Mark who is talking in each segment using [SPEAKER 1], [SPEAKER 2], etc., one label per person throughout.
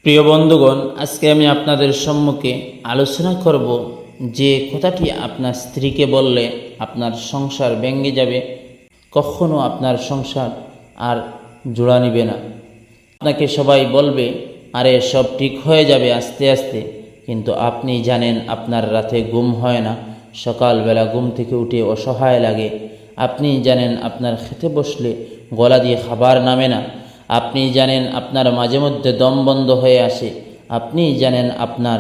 [SPEAKER 1] প্রিয় বন্ধুগণ, আজকে আমি আপনাদের সম্মুখে আলোচনা করব যে কথাটি আপনার স্ত্রীকে বললে আপনার সংসার ভেঙে যাবে, কখনো আপনার সংসার আর জোড়া নিবে না। আপনাকে সবাই বলবে আরে সব ঠিক হয়ে যাবে আস্তে আস্তে, কিন্তু আপনি জানেন আপনার রাতে ঘুম হয় না, সকালবেলা ঘুম থেকে উঠে অসহায় লাগে। আপনি জানেন আপনার খেতে বসলে গলা দিয়ে খাবার নামে না। আপনি জানেন আপনার মাঝে মধ্যে দম বন্ধ হয়ে আসে। আপনি জানেন আপনার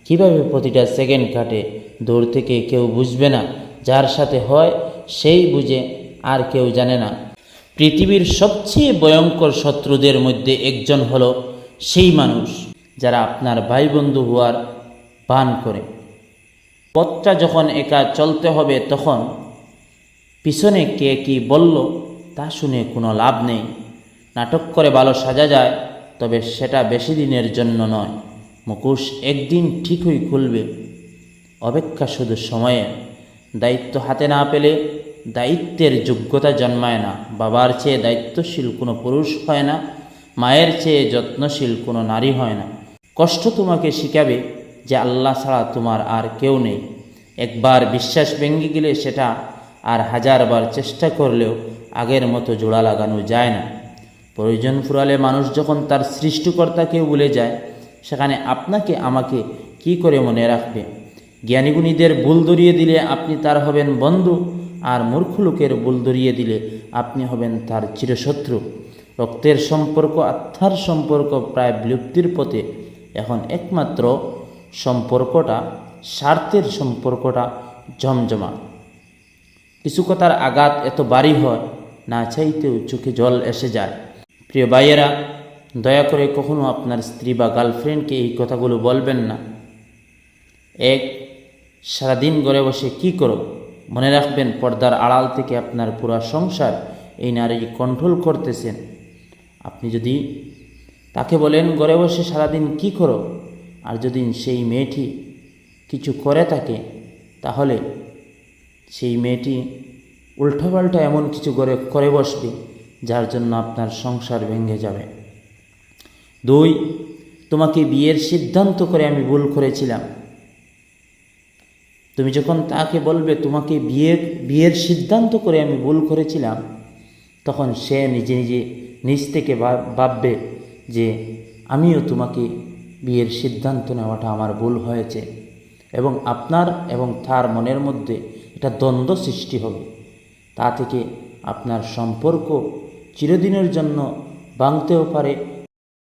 [SPEAKER 1] কিভাবে প্রতিটা সেকেন্ড কাটে। দূর থেকে কেউ বুঝবে না, যার সাথে হয় সেই বুঝে, আর কেউ জানে না। পৃথিবীর সবচেয়ে ভয়ঙ্কর শত্রুদের মধ্যে একজন হলো সেই মানুষ যারা আপনার ভাই বন্ধু হওয়ার ভান করে। পথটা যখন একা চলতে হবে তখন পিছনে কে কি বলল তা শুনে কোনো লাভ নেই। নাটক করে ভালো সাজা যায়, তবে সেটা বেশি দিনের জন্য নয়। মুখোশ একদিন ঠিকই খুলবে, অপেক্ষা শুধু সময়ে। দায়িত্ব হাতে না পেলে দায়িত্বের যোগ্যতা জন্মায় না। বাবার চেয়ে দায়িত্বশীল কোনো পুরুষ হয় না, মায়ের চেয়ে যত্নশীল কোনো নারী হয় না। কষ্ট তোমাকে শিখাবে যে আল্লাহ ছাড়া তোমার আর কেউ নেই। একবার বিশ্বাস ভেঙে গেলে সেটা আর হাজারবার চেষ্টা করলেও আগের মতো জোড়া লাগানো যায় না। প্রয়োজন ফুরালে মানুষ যখন তার সৃষ্টিকর্তাকে ভুলে যায়, সেখানে আপনাকে আমাকে কি করে মনে রাখবে? জ্ঞানীগুণীদের ভুল ধরিয়ে দিলে আপনি তার হবেন বন্ধু, আর মূর্খ লোকের ভুল ধরিয়ে দিলে আপনি হবেন তার চিরশত্রু। রক্তের সম্পর্ক, আত্মার সম্পর্ক প্রায় বিলুপ্তির পথে। এখন একমাত্র সম্পর্কটা স্বার্থের সম্পর্কটা জমজমা। কিছু কথার আঘাত এত ভারী হয়, না চাইতেও চোখে জল এসে যায়। প্রিয় ভাইয়েরা, দয়া করে কখনো আপনার স্ত্রী বা গার্লফ্রেন্ডকে এই কথাগুলো বলবেন না। সারাদিন ঘরে বসে কি করো? মনে রাখবেন, পর্দার আড়াল থেকে আপনার পুরো সংসার এই নারী কন্ট্রোল করতেছেন। আপনি যদি তাকে বলেন ঘরে বসে সারাদিন কি করো, আর যদি সেই মেয়েটি কিছু করে থাকে, তাহলে সেই মেয়েটি উল্টাপাল্টা এমন কিছু করে বসবে যার জন্য আপনার সংসার ভেঙে যাবে। 2, তোমাকে বিয়ের সিদ্ধান্ত করে আমি ভুল করেছিলাম। তুমি যখন তাকে বলবে তোমাকে বিয়ের সিদ্ধান্ত করে আমি ভুল করেছিলাম, তখন সে নিজে নিজে নিজ থেকে ভাববে যে আমিও তোমাকে বিয়ের সিদ্ধান্ত নেওয়াটা আমার ভুল হয়েছে, এবং আপনার এবং তার মনের মধ্যে একটা দ্বন্দ্ব সৃষ্টি হবে। তা থেকে আপনার সম্পর্ক চিরদিনের জন্য ভাঙতেও পারে,